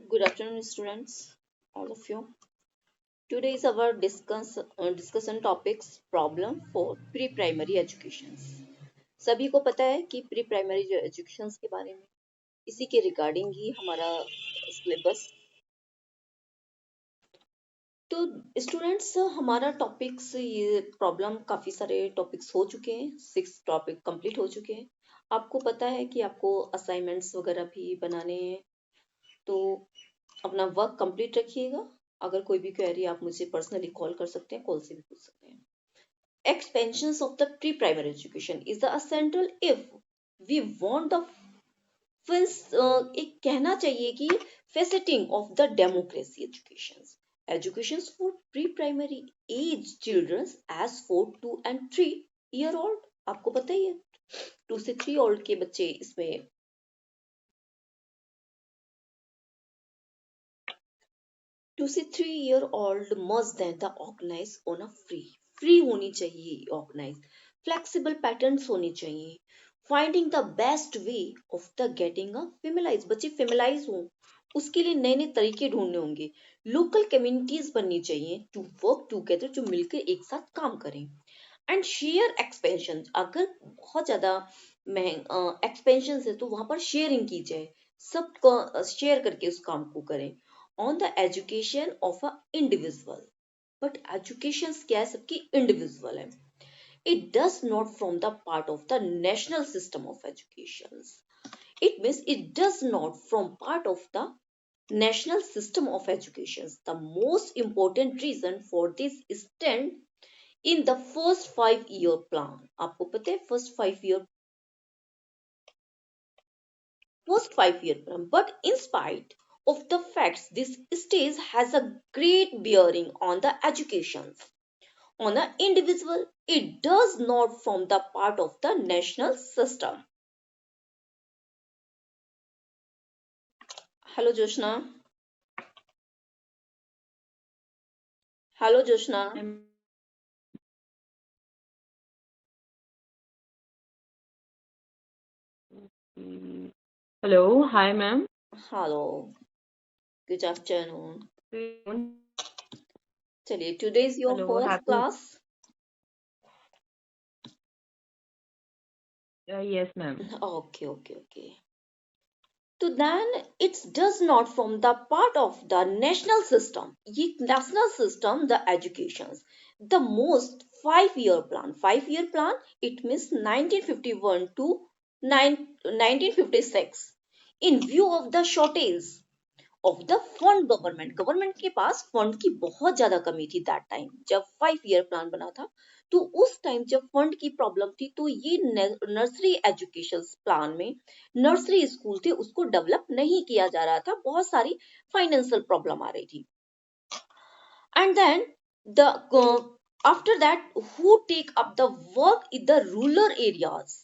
Good afternoon, students, all of you. Today is our discussion topics problem for pre-primary educations. सभी को पता है कि प्री प्राइमरी जो एजुकेशंस के बारे में इसी के रिगार्डिंग ही हमारा सिलेबस। तो स्टूडेंट्स हमारा टॉपिक्स ये प्रॉब्लम काफ़ी सारे टॉपिक्स हो चुके हैं, 6 टॉपिक कंप्लीट हो चुके हैं। आपको पता है कि आपको असाइनमेंट्स वगैरह भी बनाने हैं, तो अपना वर्क कंप्लीट रखिएगा। अगर कोई भी क्वेरी आप मुझे पर्सनली कॉल कर सकते हैं, कॉल से भी पूछ सकते हैं। Expansions of the pre-primary education is the essential if we want the एक कहना चाहिए कि facilitating of the democracy educations for pre-primary age children as for 2 and 3 year old। आपको पता ही है 2 से 3 old के बच्चे इसमें 2 से 3 year old must then the organize on a free होनी चाहिए, ऑर्गेनाइज फ्लेक्सिबल पैटर्न्स होनी चाहिए, finding the best way of the getting a familiarise, बच्चे फेमिलाइज हों उसके लिए नए नए तरीके ढूंढने होंगे। लोकल कम्युनिटीज बननी चाहिए टू वर्क टूगेदर, जो मिलकर एक साथ काम करें। एंड शेयर एक्सपेंशन, अगर बहुत ज्यादा एक्सपेंशन है तो वहां पर शेयरिंग की जाए, सब शेयर करके उस काम को करें। On the education of a individual, but education क्या है, सबकी इंडिविजुअल है। It does not from the part of the national system of education, it means it does not from part of the national system of education. The most important reason for this stand in the first 5 year plan। आपको पता है first 5 year plan, but in spite of the facts this stage has a great bearing on the education on an individual, it does not form the part of the national system। Hello Joshna, hello Joshna. Hello, hi ma'am. Hello, good afternoon. Hello, चलिए, today is your first happy. Class. Yes, ma'am. Okay, okay, okay। तो then it does not form the part of the national system। ये national system the education the most 5 year plan, 5 year plan, it means 1951 to 1956 in view of the shortage of the fund. Government के पास fund की बहुत ज्यादा कमी थी that time, जब 5 year plan बना था। तो उस टाइम जब फंड की प्रॉब्लम थी, तो ये नर्सरी एजुकेशन प्लान में नर्सरी स्कूल थे उसको डेवलप नहीं किया जा रहा था, बहुत सारी फाइनेंशियल प्रॉब्लम आ रही थी। And then the after that who take up the work in the rural areas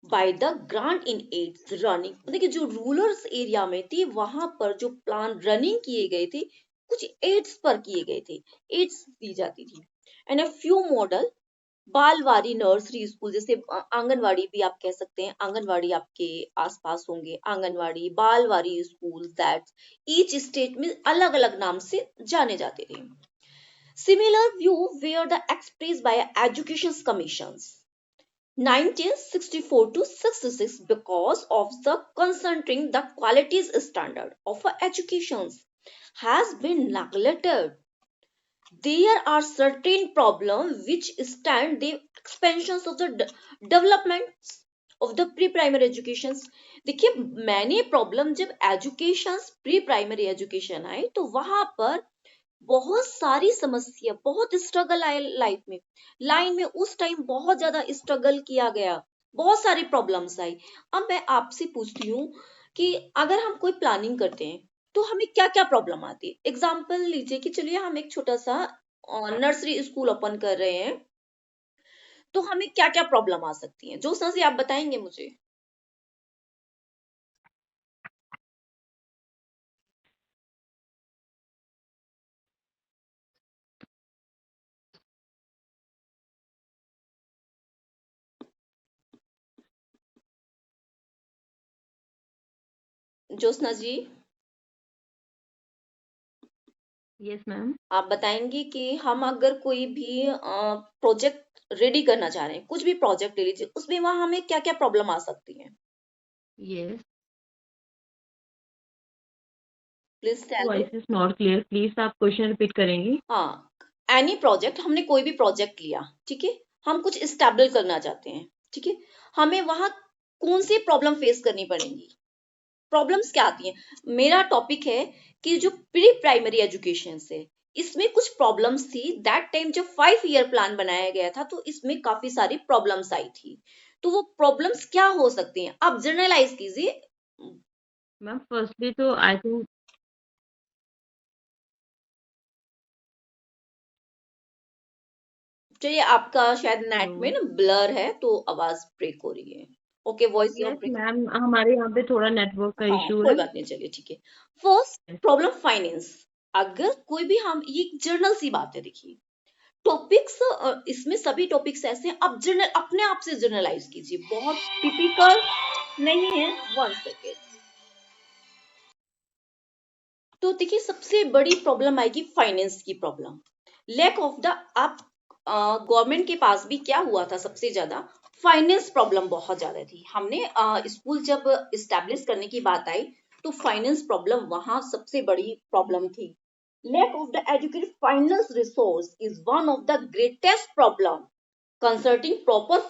by the grant in aids running, मतलब कि जो रूरल एरिया में थी वहां पर जो प्लान रनिंग किए गए थे, कुछ एड्स पर किए गए थे, एड्स दी जाती थी। And a few model balwadi nursery school, जैसे आंगनवाड़ी भी आप कह सकते हैं, आंगनवाड़ी आपके आसपास होंगे, anganwadi balwadi school, that each state में अलग अलग नाम से जाने जाते थे। Similar view where the express by education commissions 1964 to 66 because of the concentrating the qualities standard of education has been neglected। There are certain problems which stand the expansions of the development of the pre-primary education। देखिए, मैंने problem जब education pre primary education I तो वहां पर बहुत सारी समस्या, बहुत स्ट्रगल आए लाइफ में, लाइन में उस टाइम बहुत ज्यादा स्ट्रगल किया गया, बहुत सारी प्रॉब्लम्स आई। अब मैं आपसे पूछती हूँ कि अगर हम कोई प्लानिंग करते हैं तो हमें क्या क्या प्रॉब्लम आती है। एग्जाम्पल लीजिए कि चलिए हम एक छोटा सा नर्सरी स्कूल ओपन कर रहे हैं, तो हमें क्या क्या प्रॉब्लम आ सकती है, जो सर से आप बताएंगे मुझे। ज्योत्सना जी, Yes, ma'am. आप बताएंगे कि हम अगर कोई भी प्रोजेक्ट रेडी करना चाह रहे हैं, कुछ भी प्रोजेक्ट ले लीजिए, उसमें वहां हमें क्या क्या प्रॉब्लम आ सकती है? Yes. Please tell me. Voice is not clear. Please आप क्वेश्चन रिपीट करेंगी? हाँ, एनी प्रोजेक्ट, हमने कोई भी प्रोजेक्ट लिया, ठीक है, हम कुछ इस्टेब्लिश करना चाहते हैं, ठीक है, हमें वहां कौन सी प्रॉब्लम फेस करनी पड़ेगी? प्रॉब्लम्स क्या आती हैं? मेरा टॉपिक है कि जो प्री प्राइमरी एजुकेशन से, इसमें कुछ प्रॉब्लम्स थी दैट टाइम जब 5 ईयर प्लान बनाया गया था, तो इसमें काफी सारी प्रॉब्लम्स आई थी। तो वो प्रॉब्लम्स क्या हो सकती हैं, आप जनरलाइज कीजिए। मैम फर्स्टली तो आई थिंक चलिए, आपका शायद नेट में हेलो। ना ब्लर है तो आवाज ब्रेक हो रही है। Okay, voice your yes break. Ma'am, हमारे यहाँ पे थोड़ा नेटवर्क का हाँ, इशू कोई है। बात नहीं, चलिए ठीक है। First problem, finance. अगर कोई भी, हम ये जर्नल सी बात है, देखिए टॉपिक्स, इसमें सभी टॉपिक्स ऐसे हैं, आप जर्नल अपने आप से जर्नलाइज कीजिए, बहुत टिपिकल नहीं है। 1 सेकेंड। तो देखिए, सबसे बड़ी प्रॉब्लम आएगी फाइनेंस की प्रॉब्लम, लैक ऑफ द, आप गवर्नमेंट के पास भी क्या हुआ था, सबसे ज्यादा फाइनेंस प्रॉब्लम बहुत ज्यादा थी। हमने स्कूल जब इस्टेब्लिश करने की बात आई, तो फाइनेंस प्रॉब्लम वहां सबसे बड़ी प्रॉब्लम थी। Lack of the educated finance resource is one of the greatest problem concerning proper,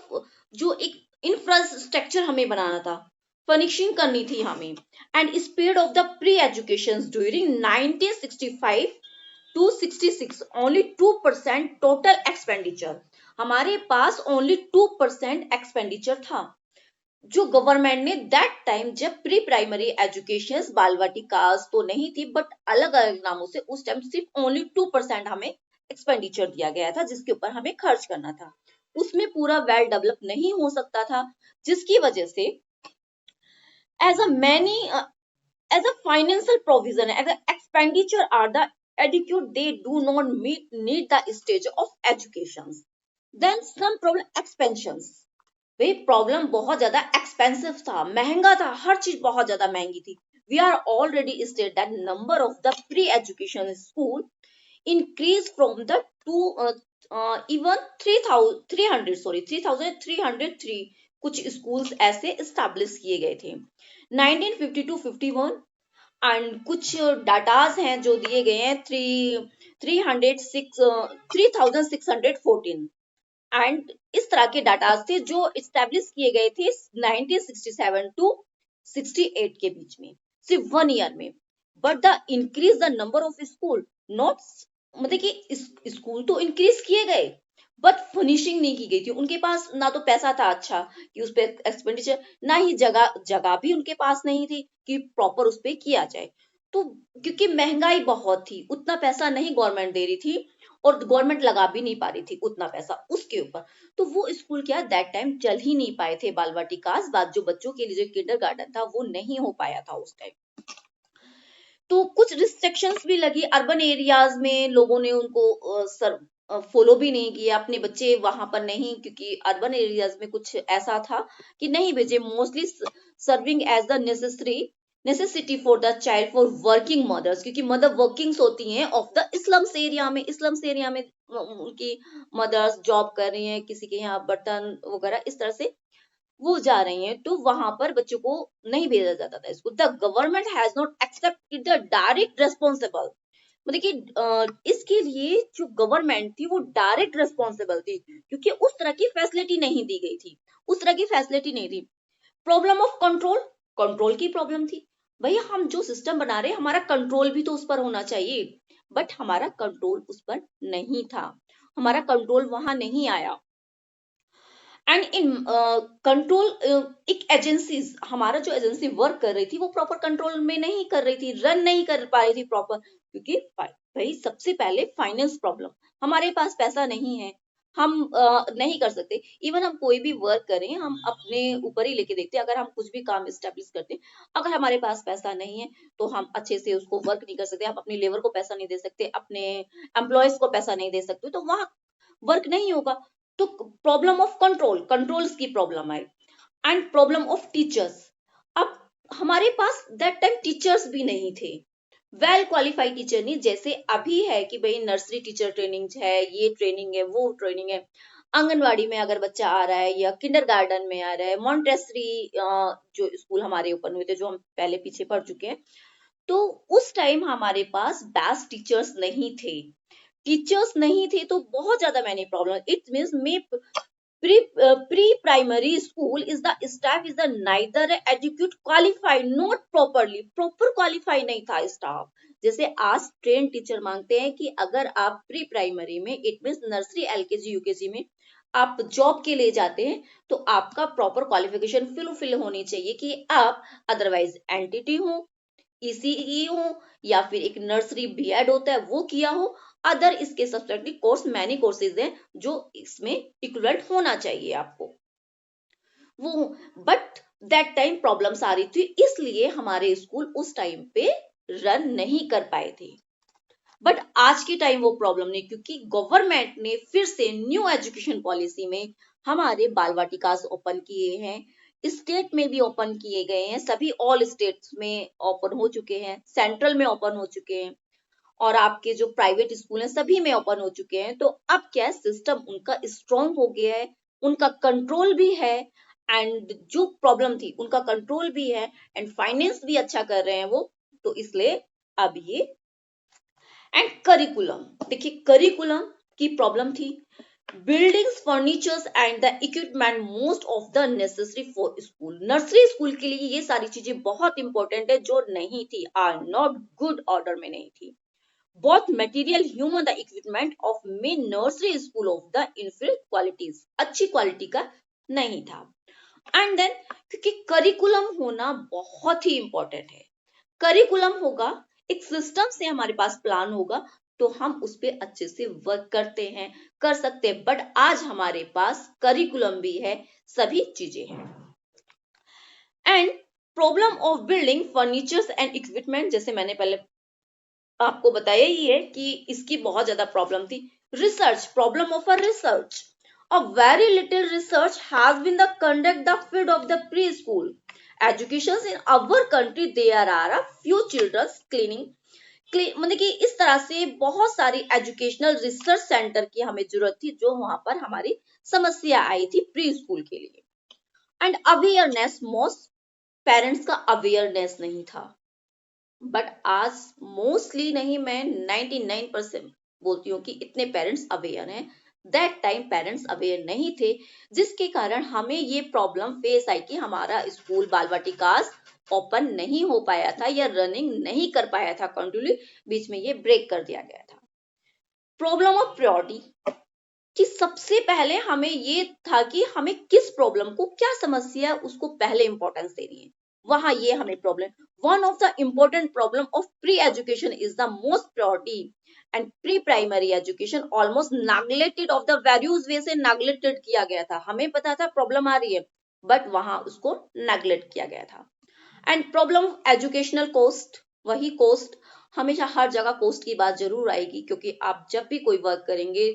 जो एक इंफ्रास्ट्रक्चर हमें बनाना था, फर्निशिंग करनी थी हमें, and speed of the pre education during 1965 to 66 only 2% total expenditure. हमारे पास ओनली 2% एक्सपेंडिचर था, जो गवर्नमेंट ने दैट टाइम, जब प्री प्राइमरी एजुकेशन बाल वाटिकास तो नहीं थी, बट अलग अलग नामों से, उस टाइम सिर्फ ओनली 2% हमें एक्सपेंडिचर दिया गया था, जिसके ऊपर हमें खर्च करना था। उसमें पूरा वेल डेवलप नहीं हो सकता था, जिसकी वजह से as a many as a financial provision, as a expenditure are the adequate, they do not need the stage of education. Then some problem, expansions। भाई प्रॉब्लम बहुत ज्यादा एक्सपेंसिव था, महंगा था, हर चीज बहुत ज्यादा महंगी थी। We are already state that number of the pre education school increase from the two even 3,300, sorry 3,303 कुछ स्कूल्स ऐसे स्टैब्लिश किए गए थे 1952-51। एंड कुछ डाटाज हैं जो दिए गए हैं 3,614। एंड इस तरह के डाटाज थे जो इस्टेब्लिश किए गए थे 1967 टू 68 के बीच में, सिर्फ 1 ईयर में। But the increase the number of school not, मतलब कि स्कूल तो इंक्रीज किए गए, बट फिनिशिंग नहीं की गई थी। उनके पास ना तो पैसा था अच्छा कि उस पर एक्सपेंडिचर, ना ही जगह जगह भी उनके पास नहीं थी कि प्रॉपर उस पर किया जाए। तो क्योंकि महंगाई बहुत थी, उतना पैसा नहीं गवर्नमेंट दे रही थी, और गवर्नमेंट लगा भी नहीं पा रही थी उतना पैसा उसके ऊपर। तो वो स्कूल क्या दैट टाइम चल ही नहीं पाए थे, बाल वाटिकास बात, जो बच्चों के लिए जो किंडरगार्टन था वो नहीं हो पाया था उस टाइम। तो कुछ रिस्ट्रिक्शंस भी लगी अर्बन एरियाज में, लोगों ने उनको फॉलो भी नहीं किया, अपने बच्चे वहां पर नहीं, क्योंकि अर्बन एरियाज में कुछ ऐसा था कि नहीं भेजे, mostly serving as the necessity for the child for working mothers, क्योंकि मदर वर्किंग्स होती हैं ऑफ द इस्लाम्स एरिया में, इस्लाम्स एरिया में उनकी मदर्स जॉब कर रही हैं, किसी के यहाँ बर्तन वगैरह इस तरह से वो जा रही हैं, तो वहां पर बच्चों को नहीं भेजा जाता था school. The government has not accepted the direct responsible, मतलब कि इसके लिए जो गवर्नमेंट थी वो डायरेक्ट रेस्पॉन्सिबल थी, क्योंकि उस तरह की फैसिलिटी नहीं दी गई थी, उस तरह की फैसिलिटी नहीं थी। प्रॉब्लम ऑफ कंट्रोल, कंट्रोल की प्रॉब्लम थी। भैया हम जो सिस्टम बना रहे हैं, हमारा कंट्रोल भी तो उस पर होना चाहिए, बट हमारा कंट्रोल उस पर नहीं था, हमारा कंट्रोल वहां नहीं आया। एंड इन कंट्रोल, एक एजेंसीज, हमारा जो एजेंसी वर्क कर रही थी वो प्रॉपर कंट्रोल में नहीं कर रही थी, रन नहीं कर पा रही थी प्रॉपर, क्योंकि भाई सबसे पहले फाइनेंस प्रॉब्लम, हमारे पास पैसा नहीं है, हम नहीं कर सकते। इवन हम कोई भी वर्क करें, हम अपने ऊपर ही लेके देखते हैं, अगर हम कुछ भी काम स्टेब्लिश करते हैं, अगर हमारे पास पैसा नहीं है तो हम अच्छे से उसको वर्क नहीं कर सकते, हम अपनी लेबर को पैसा नहीं दे सकते, अपने एम्प्लॉयज को पैसा नहीं दे सकते, तो वहां वर्क नहीं होगा। तो प्रॉब्लम ऑफ कंट्रोल, कंट्रोल्स की problem I. And problem of teachers, अब हमारे पास दैट टाइम टीचर्स भी नहीं थे, वेल क्वालिफाइड टीचर नहीं, जैसे अभी है कि भाई नर्सरी टीचर ट्रेनिंग है, ये ट्रेनिंग है, वो ट्रेनिंग है, आंगनवाड़ी में अगर बच्चा आ रहा है या किंडरगार्टन में आ रहा है, मॉन्टेसरी जो स्कूल हमारे ओपन हुए थे जो हम पहले पीछे पढ़ चुके हैं, तो उस टाइम हमारे पास बेस्ट टीचर्स नहीं थे। टीचर्स नहीं थे तो बहुत ज्यादा मैंने problem, it means may pre-primary school is the staff is the neither educate qualified not proper qualified नहीं था स्टाफ। जैसे आज ट्रेन टीचर मांगते हैं कि अगर आप प्री प्राइमरी में, it means nursery LKG UKG में आप जॉब के लिए जाते हैं तो आपका प्रॉपर क्वालिफिकेशन फिल होनी चाहिए कि आप अदरवाइज एनटीटी हो, ईसीई हो, या फिर एक नर्सरी बीएड होता है वो किया हो, अदर इसके सब्सट्रैक्टिव कोर्स मैनी कोर्सेज हैं जो इसमें इक्विवेलेंट होना चाहिए आपको वो। बट दैट टाइम प्रॉब्लम्स आ रही थी, इसलिए हमारे स्कूल उस टाइम पे रन नहीं कर पाए थे। बट आज के टाइम वो प्रॉब्लम नहीं, क्योंकि गवर्नमेंट ने फिर से न्यू एजुकेशन पॉलिसी में हमारे बाल वाटिकास ओपन किए हैं, स्टेट में भी ओपन किए गए हैं, सभी ऑल स्टेट्स में ओपन हो चुके हैं, सेंट्रल में ओपन हो चुके हैं, और आपके जो प्राइवेट स्कूल हैं सभी में ओपन हो चुके हैं। तो अब क्या है, सिस्टम उनका स्ट्रॉन्ग हो गया है, उनका कंट्रोल भी है, एंड जो प्रॉब्लम थी उनका कंट्रोल भी है, एंड फाइनेंस भी अच्छा कर रहे हैं वो। तो इसलिए अब ये, एंड करिकुलम, देखिए करिकुलम की प्रॉब्लम थी, buildings, furnitures and the equipment most of the necessary for school. Nursery school के लिए ये सारी चीजें बहुत इंपॉर्टेंट है, जो नहीं थी, आर नॉट गुड ऑर्डर में नहीं थी। both material human the equipment of main nursery school of the inferior qualities, अच्छी क्वालिटी का नहीं था। एंड देन क्योंकि करिकुलम होना बहुत ही इंपॉर्टेंट है, करिकुलम होगा, एक सिस्टम से हमारे पास प्लान होगा तो हम उस पर अच्छे से वर्क करते हैं, कर सकते हैं। बट आज हमारे पास करिकुलम भी है, सभी चीजें हैं। And problem of building furnitures and equipment, जैसे मैंने पहले आपको बताया ही है कि इसकी बहुत ज्यादा प्रॉब्लम थी। Research, problem of a research, a very little research has been the conduct the field of the preschool education in our country, there are a few children cleaning मतलब कि इस तरह से बहुत सारी एजुकेशनल रिसर्च सेंटर की हमें जरूरत थी, जो वहां पर हमारी समस्या आई थी प्री स्कूल के लिए। एंड अवेयरनेस, मोस्ट पेरेंट्स का अवेयरनेस नहीं था। बट आज मोस्टली नहीं, मैं 99% बोलती हूँ कि इतने पेरेंट्स अवेयर हैं। दैट टाइम पेरेंट्स अवेयर नहीं थे, जिसके कारण हमें ये प्रॉब्लम फेस आई कि हमारा स्कूल बाल वाटिकास ओपन नहीं हो पाया था या रनिंग नहीं कर पाया था कंटिन्यू, बीच में ये ब्रेक कर दिया गया था। प्रॉब्लम ऑफ प्रायोरिटी, कि सबसे पहले हमें ये था कि हमें किस प्रॉब्लम को, क्या समस्या है, उसको पहले इंपॉर्टेंस देनी है, वहां ये हमें problem. One of the important problem of pre education is the most priority and pre primary education almost neglected of the various वे से नेग्लेक्टेड किया गया था। हमें पता था प्रॉब्लम आ रही है, बट वहां उसको नेग्लेक्ट किया गया था। And problem of educational cost, वही कॉस्ट, हमेशा हर जगह कॉस्ट की बात जरूर आएगी, क्योंकि आप जब भी कोई वर्क करेंगे,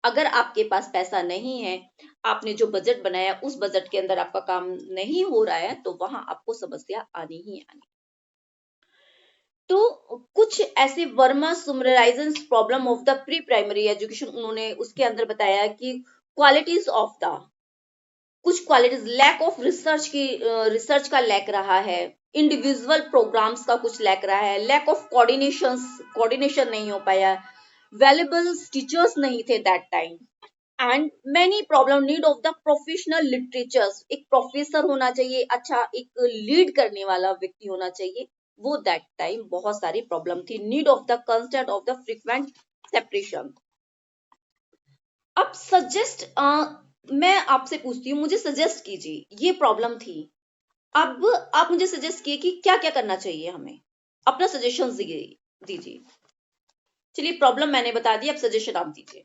अगर आपके पास पैसा नहीं है, आपने जो बजट बनाया उस बजट के अंदर आपका काम नहीं हो रहा है, तो वहां आपको समस्या आनी ही आनी। तो कुछ ऐसे Verma summarisation problem of the pre primary education, उन्होंने उसके अंदर बताया कि क्वालिटीज ऑफ द, कुछ क्वालिटीज, लैक ऑफ रिसर्च की, रिसर्च का लैक रहा है, इंडिविजुअल प्रोग्राम्स का कुछ लैक रहा है, लैक ऑफ कोऑर्डिनेशन नहीं हो पाया, वैल्यूएबल टीचर्स नहीं थे that time, and many problem, need of the professional literatures, एक प्रोफेसर होना चाहिए, अच्छा एक लीड करने वाला व्यक्ति होना चाहिए, वो दैट टाइम बहुत सारी प्रॉब्लम थी। Need of the constant of the frequent separation. अब सजेस्ट, मैं आपसे पूछती हूँ, मुझे सजेस्ट कीजिए, ये प्रॉब्लम थी, अब आप मुझे सजेस्ट किए कि क्या क्या करना चाहिए हमें, अपना सजेशन दीजिए। चलिए प्रॉब्लम मैंने बता दी, अब सजेशन आप दीजिए।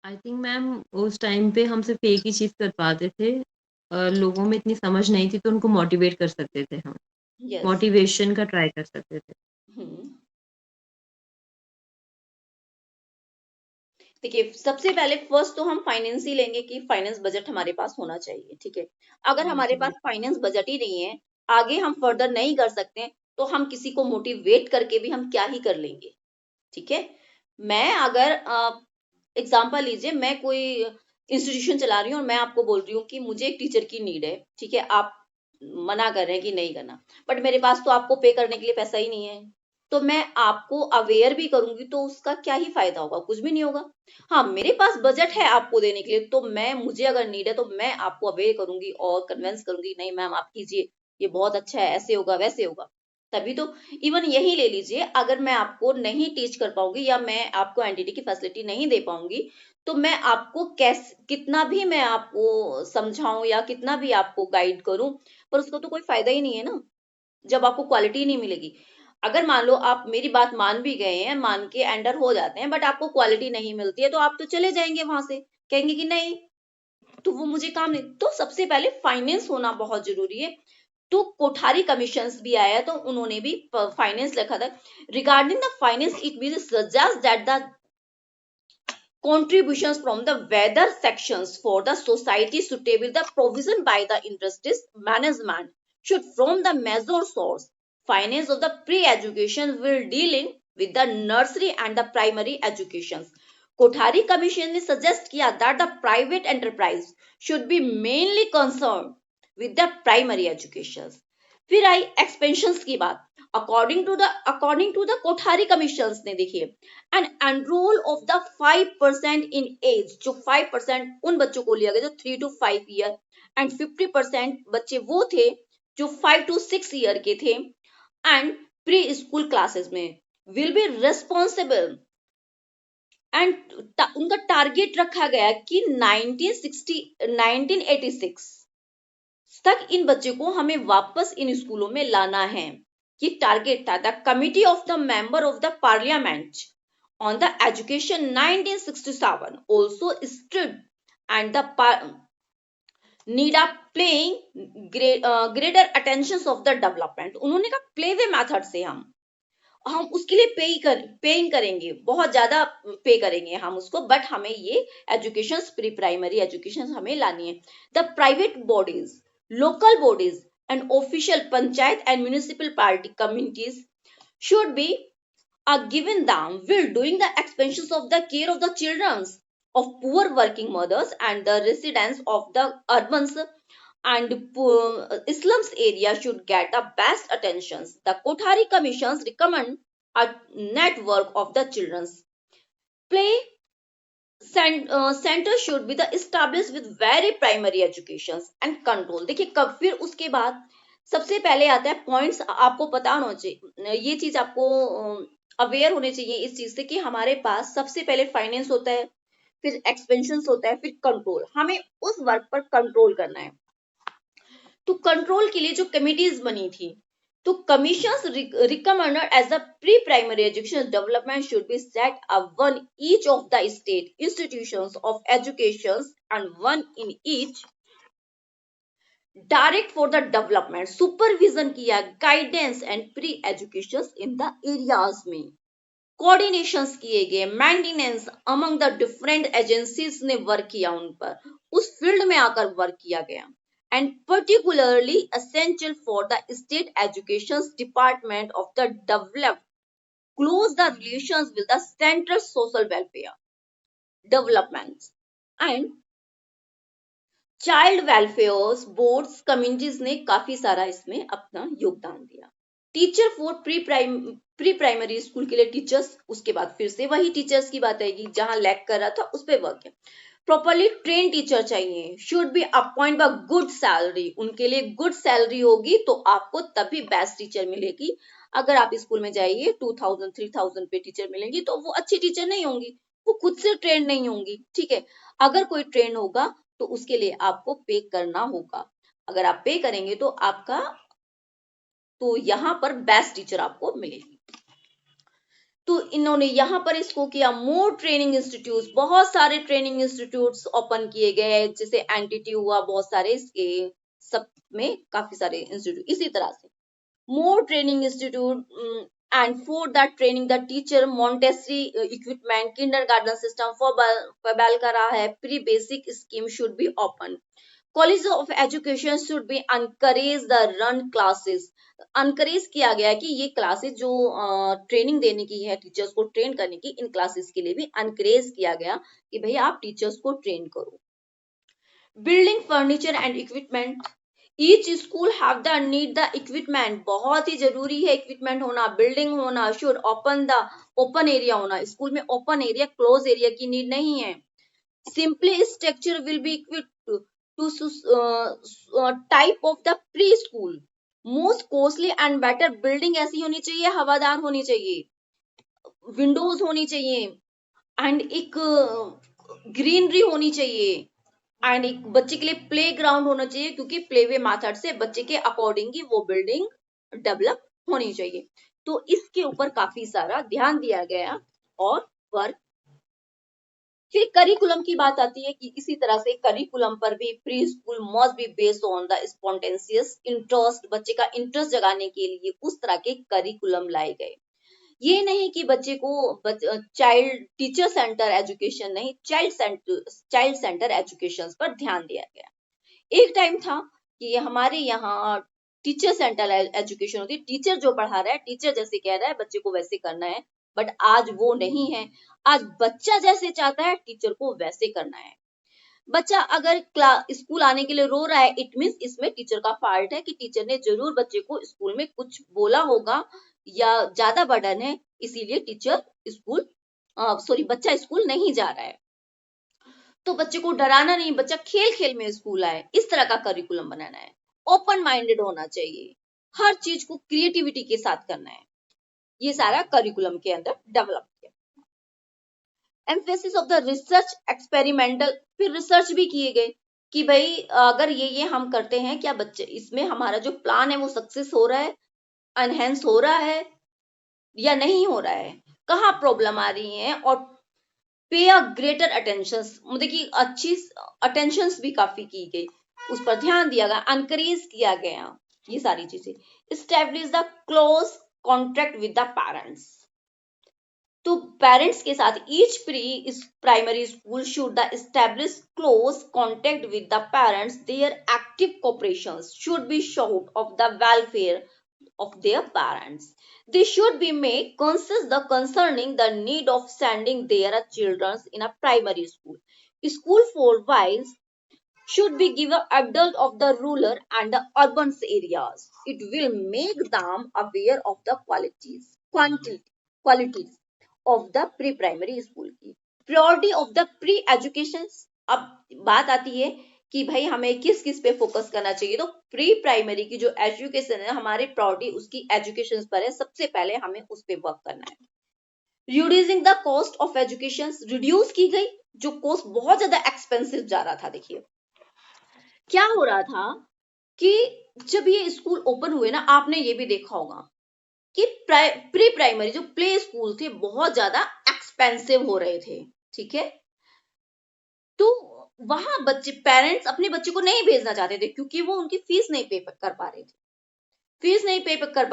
आई थिंक मैम उस टाइम पे हम सिर्फ एक ही चीज कर पाते थे, लोगों में इतनी समझ नहीं थी तो उनको मोटिवेट कर सकते थे हम, यस। मोटिवेशन का ट्राई कर सकते थे। देखिए सबसे पहले फर्स्ट तो हम फाइनेंस ही लेंगे कि फाइनेंस बजट हमारे पास होना चाहिए, ठीक है। अगर हमारे पास फाइनेंस बजट ही नहीं है, आगे हम फर्दर नहीं कर सकते, तो हम किसी को मोटिवेट करके भी हम क्या ही कर लेंगे। ठीक है, मैं अगर एग्जाम्पल लीजिए, मैं कोई इंस्टीट्यूशन चला रही हूँ और मैं आपको बोल रही हूँ कि मुझे एक टीचर की नीड है, ठीक है, आप मना कर रहे हैं कि नहीं करना, बट मेरे पास तो आपको पे करने के लिए पैसा ही नहीं है, तो मैं आपको अवेयर भी करूंगी तो उसका क्या ही फायदा होगा, कुछ भी नहीं होगा। हाँ, मेरे पास बजट है आपको देने के लिए, तो मैं, मुझे अगर नीड है तो मैं आपको अवेयर करूंगी और कन्विंस करूंगी, नहीं मैम आप कीजिए, ये बहुत अच्छा है, ऐसे होगा वैसे होगा। तभी तो, इवन यही ले लीजिए, अगर मैं आपको नहीं टीच कर पाऊंगी या मैं आपको एनटीटी की फैसिलिटी नहीं दे पाऊंगी, तो मैं आपको कैसे, कितना भी मैं आपको समझाऊं या कितना भी आपको गाइड करूं, पर उसका तो कोई फायदा ही नहीं है ना, जब आपको क्वालिटी नहीं मिलेगी। अगर मान लो आप मेरी बात मान भी गए हैं, मान के एंटर हो जाते हैं, बट आपको क्वालिटी नहीं मिलती है, तो आप तो चले जाएंगे वहां से, कहेंगे कि नहीं, तो वो मुझे काम नहीं। तो सबसे पहले फाइनेंस होना बहुत जरूरी है। तो कोठारी कमीशंस भी आया, तो उन्होंने भी फाइनेंस लिखा था। Regarding the finance it mean suggest that the contributions from the weather sections for the society suitable the provision by the industries management should from the major source. Finance of the pre-education will dealing with the nursery and the primary educations. Kothari commission ने suggest किया that the private enterprise should be mainly concerned with the primary educations. फिर आई expansions की बात। According to the Kothari commissions ने, देखिए, and enrol of the 5% in age, जो 5% उन बच्चों को लिया गया जो 3 to 5 ईयर, एंड 50% बच्चे वो थे जो 5 to 6 ईयर के थे, एंड प्री स्कूल क्लासेस में, विल बी रेस्पॉन्सिबल, एंड उनका टारगेट रखा गया कि 1986 तक इन बच्चों को हमें वापस इन स्कूलों में लाना है। ये टारगेट था। The committee of the member of the parliament on the education 1967 also stood and the need of playing greater attentions of the development। उन्होंने कहा प्ले वे मेथड से हम उसके लिए पेइंग करेंगे, बहुत ज्यादा पे करेंगे हम उसको, बट हमें ये एजुकेशन, प्री प्राइमरी एजुकेशन हमें लानी है। The private bodies, local bodies and official panchayat and municipal party communities should be are given them will doing the expansions of the care of the children of poor working mothers and the residents of the urban and slums area should get the best attentions. The Kothari commissions recommend a network of the children's play center should be the established with very primary educations and control। देखिए, कब फिर उसके बाद सबसे पहले आता है points, आपको पता होना चाहिए, ये चीज आपको अवेयर होने चाहिए इस चीज से कि हमारे पास सबसे पहले फाइनेंस होता है, फिर एक्सपेंशन होता है, फिर कंट्रोल, हमें उस वर्क पर कंट्रोल करना है। तो कंट्रोल के लिए जो कमिटीज बनी थी, तो commissions recommended as a pre-primary education development should be set up one each of the state institutions of education and one in each direct for the development, supervision किया, guidance and pre-education in the areas में, coordinations किए गए, maintenance among the different agencies ने work किया, उन पर उस field में आकर वर्क किया गया, and particularly essential for the state education department of the develop close the relations with the central social welfare developments and child welfare boards communities ने काफी सारा इसमें अपना योगदान दिया। Teacher for pre primary school के लिए टीचर्स, उसके बाद फिर से वही टीचर्स की बात आएगी जहां लैक कर रहा था उस पर वर्क है। प्रॉपरली ट्रेन टीचर चाहिए, should be appoint by good salary, उनके लिए गुड सैलरी होगी तो आपको तभी बेस्ट टीचर मिलेगी। अगर आप स्कूल में जाइए 2000 3000 पे टीचर मिलेंगी तो वो अच्छी टीचर नहीं होंगी, वो खुद से ट्रेन नहीं होंगी। ठीक है, अगर कोई ट्रेन होगा तो उसके लिए आपको पे करना होगा, अगर आप पे करेंगे तो आपका, तो यहाँ पर बेस्ट टीचर आपको मिलेगी। तो इन्होंने यहाँ पर इसको किया मोर ट्रेनिंग इंस्टीट्यूट, बहुत सारे ट्रेनिंग इंस्टीट्यूट्स ओपन किए गए, जैसे एनटीटी हुआ, बहुत सारे इसके सब में काफी सारे इंस्टीट्यूट। इसी तरह से मोर training institute and for that training the teacher Montessori equipment kindergarten system for बल करा है, pre basic scheme should be open college of education should be encourage the run classes. Encourage किया गया है कि ये क्लासेस जो ट्रेनिंग देने की है, टीचर्स को ट्रेन करने की, इन क्लासेस के लिए भी अनकरेज किया गया कि भैया आप टीचर्स को ट्रेन करो। Building furniture and equipment, each school have the need the equipment, बहुत ही जरूरी है इक्विपमेंट होना, बिल्डिंग होना, शुड ओपन एरिया होना, स्कूल में ओपन एरिया क्लोज एरिया की नीड नहीं है। Simply structure will be equipped to type of the pre school. Most costly and better building ऐसी होनी चाहिए, हवादार होनी चाहिए, विंडोज होनी चाहिए, एंड एक ग्रीनरी होनी चाहिए, एंड एक बच्चे के लिए प्ले ग्राउंड होना चाहिए, क्योंकि प्ले वे मेथड से बच्चे के अकॉर्डिंग ही वो बिल्डिंग डेवलप होनी चाहिए। तो इसके ऊपर काफी सारा ध्यान दिया गया और वर्क। फिर करिकुलम की बात आती है कि इसी तरह से करिकुलम पर भी pre school must be based on the spontaneous interest, बच्चे का इंटरेस्ट जगाने के लिए उस तरह के करिकुलम लाए गए। ये नहीं कि बच्चे को चाइल्ड टीचर सेंटर एजुकेशन नहीं, चाइल्ड सेंटर एजुकेशन पर ध्यान दिया गया। एक टाइम था कि हमारे यहाँ टीचर सेंटर एजुकेशन होती, टीचर जो पढ़ा रहा है, टीचर जैसे कह रहा है बच्चे को वैसे करना है, बट आज वो नहीं है। आज बच्चा जैसे चाहता है टीचर को वैसे करना है। बच्चा अगर स्कूल आने के लिए रो रहा है, इट मीन्स इसमें टीचर का फॉल्ट है कि टीचर ने जरूर बच्चे को स्कूल में कुछ बोला होगा या ज्यादा बर्डन है, इसीलिए बच्चा स्कूल नहीं जा रहा है। तो बच्चे को डराना नहीं, बच्चा खेल खेल में स्कूल आए, इस तरह का करिकुलम बनाना है। ओपन माइंडेड होना चाहिए, हर चीज को क्रिएटिविटी के साथ करना है, ये सारा करिकुलम के अंदर डेवलप किया। Emphasis of the research experimental, फिर रिसर्च भी किए गए कि भाई अगर ये हम करते हैं, क्या बच्चे इसमें हमारा जो प्लान है वो सक्सेस हो रहा है, एनहेंस हो रहा है या नहीं हो रहा है, कहाँ प्रॉब्लम आ रही है, और पे अ ग्रेटर अटेंशन, मतलब कि अच्छी अटेंशन भी काफी की गई, उस पर ध्यान दिया गया, अनकरेज किया गया, ये सारी चीजें। Establish the close contract with the parents, तो पेरेंट्स के साथ each primary school should the establish close contact with the parents, their active cooperation should be showed of the welfare of their parents. They should be made conscious the concerning the need of sending their children in a primary school. School for whiles should be given adult of the rural and the urban areas. It will make them aware of the qualities of the pre-primary school की। Priority of the pre-education, अब बात आती है कि भाई हमें किस किस पे फोकस करना चाहिए। तो प्री प्राइमरी की जो एजुकेशन है, हमारी प्रायोरिटी उसकी एजुकेशन पर है, सबसे पहले हमें उस पे वर्क करना है। Reducing the cost of education, reduce की गई, जो कॉस्ट बहुत ज्यादा एक्सपेंसिव जा रहा था। देखिए क्या हो रहा था कि जब ये स्कूल ओपन हुए ना, आपने ये भी देखा होगा कि प्री प्राइमरी जो प्ले स्कूल थे बहुत ज्यादा एक्सपेंसिव हो रहे थे, ठीक है। तो वहां पेरेंट्स अपने बच्चे को नहीं भेजना चाहते थे, क्योंकि वो उनकी फीस नहीं पे कर पा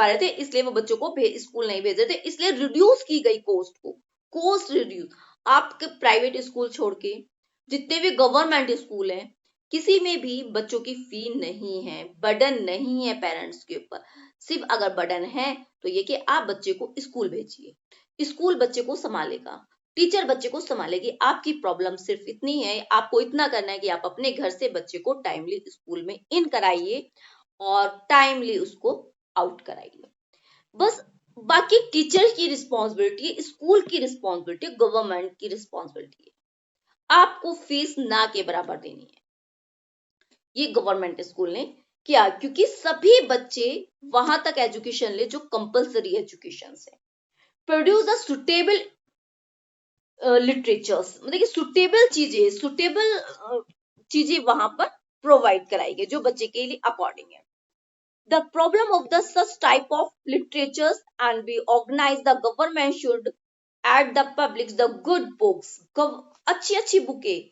रहे थे, इसलिए वो बच्चों को स्कूल नहीं भेज रहे थे, इसलिए रिड्यूस की गई कॉस्ट रिड्यूस। आपके प्राइवेट स्कूल छोड़ के जितने भी गवर्नमेंट स्कूल हैं, किसी में भी बच्चों की फी नहीं है, बर्डन नहीं है पेरेंट्स के ऊपर। सिर्फ अगर बर्डन है तो ये कि आप बच्चे को स्कूल भेजिए, स्कूल बच्चे को संभालेगा, टीचर बच्चे को संभालेगी। आपकी प्रॉब्लम सिर्फ इतनी है, आपको इतना करना है कि आप अपने घर से बच्चे को टाइमली स्कूल में इन कराइए और टाइमली उसको आउट कराइए, बस। बाकी टीचर की रिस्पॉन्सिबिलिटी, स्कूल की रिस्पॉन्सिबिलिटी, गवर्नमेंट की रिस्पॉन्सिबिलिटी है, आपको फीस ना के बराबर देनी है। ये गवर्नमेंट स्कूल ने किया, क्योंकि सभी बच्चे वहां तक एजुकेशन ले जो कंपल्सरी एजुकेशन है। प्रोड्यूस द सुटेबल लिटरेचर्स, मतलब कि सुटेबल चीजें वहां पर प्रोवाइड कराई गई जो बच्चे के लिए अकॉर्डिंग है। The problem of the such type of literatures and be organized, the government should add the public the good books, अच्छी बुकें,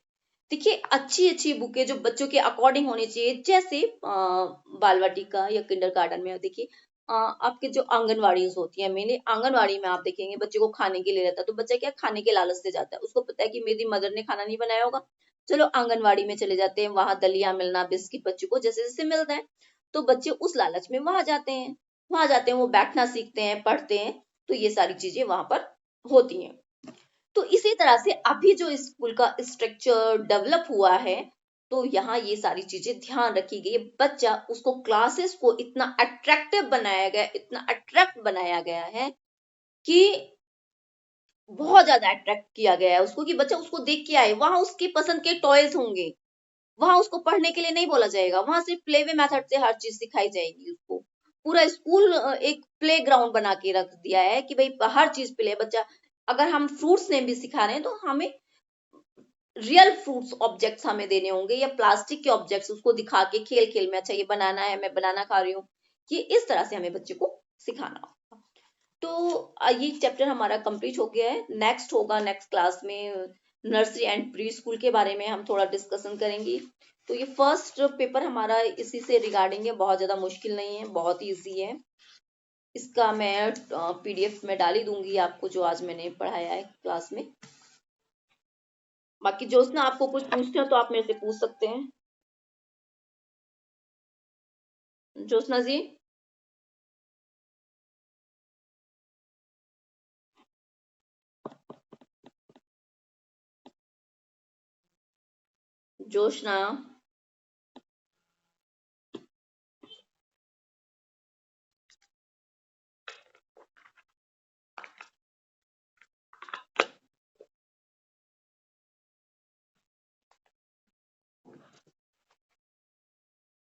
देखिए अच्छी बुकें जो बच्चों के अकॉर्डिंग होनी चाहिए, जैसे बाल वाटिका या किंडर गार्डन में देखिए आपके जो आंगनवाड़ी होती है, मेनली आंगनवाड़ी में आप देखेंगे बच्चे को खाने के लिए रहता है, तो बच्चा क्या खाने के लालच से जाता है, उसको पता है कि मेरी मदर ने खाना नहीं बनाया होगा, चलो आंगनवाड़ी में चले जाते हैं, वहां दलिया मिलना, बिस्किट बच्चे को जैसे जैसे मिलता है, तो बच्चे उस लालच में वहां जाते हैं, वो बैठना सीखते हैं, पढ़ते हैं, तो ये सारी चीजें वहां पर होती हैं। तो इसी तरह से अभी जो स्कूल का स्ट्रक्चर डेवलप हुआ है, तो यहाँ ये सारी चीजें ध्यान रखी गई है। बच्चा उसको क्लासेस को इतना अट्रैक्टिव बनाया गया, इतना अट्रैक्ट बनाया गया है कि बहुत ज्यादा अट्रैक्ट किया गया है उसको, कि बच्चा उसको देख के आए। वहां उसकी पसंद के टॉयज होंगे, वहां उसको पढ़ने के लिए नहीं बोला जाएगा, वहां सिर्फ प्ले वे मेथड से हर चीज सिखाई जाएगी उसको। पूरा स्कूल एक प्ले ग्राउंड बना के रख दिया है कि भाई हर चीज प्ले। बच्चा अगर हम फ्रूट्स नेम भी सिखा रहे हैं, तो हमें रियल फ्रूट्स ऑब्जेक्ट्स हमें देने होंगे, या प्लास्टिक के ऑब्जेक्ट्स उसको दिखा के खेल खेल में, अच्छा ये बनाना है, मैं बनाना खा रही हूँ, ये इस तरह से हमें बच्चे को सिखाना होगा। तो ये चैप्टर हमारा कंप्लीट हो गया है। नेक्स्ट होगा, नेक्स्ट क्लास में नर्सरी एंड प्री स्कूल के बारे में हम थोड़ा डिस्कशन करेंगे। तो ये फर्स्ट पेपर हमारा इसी से रिगार्डिंग है, बहुत ज्यादा मुश्किल नहीं है, बहुत इजी है। इसका मैं पीडीएफ में डाल ही दूंगी आपको, जो आज मैंने पढ़ाया है क्लास में। बाकी ज्योत्सना, आपको कुछ पूछते हो तो आप मेरे से पूछ सकते हैं। ज्योत्सना जी। ज्योत्सना।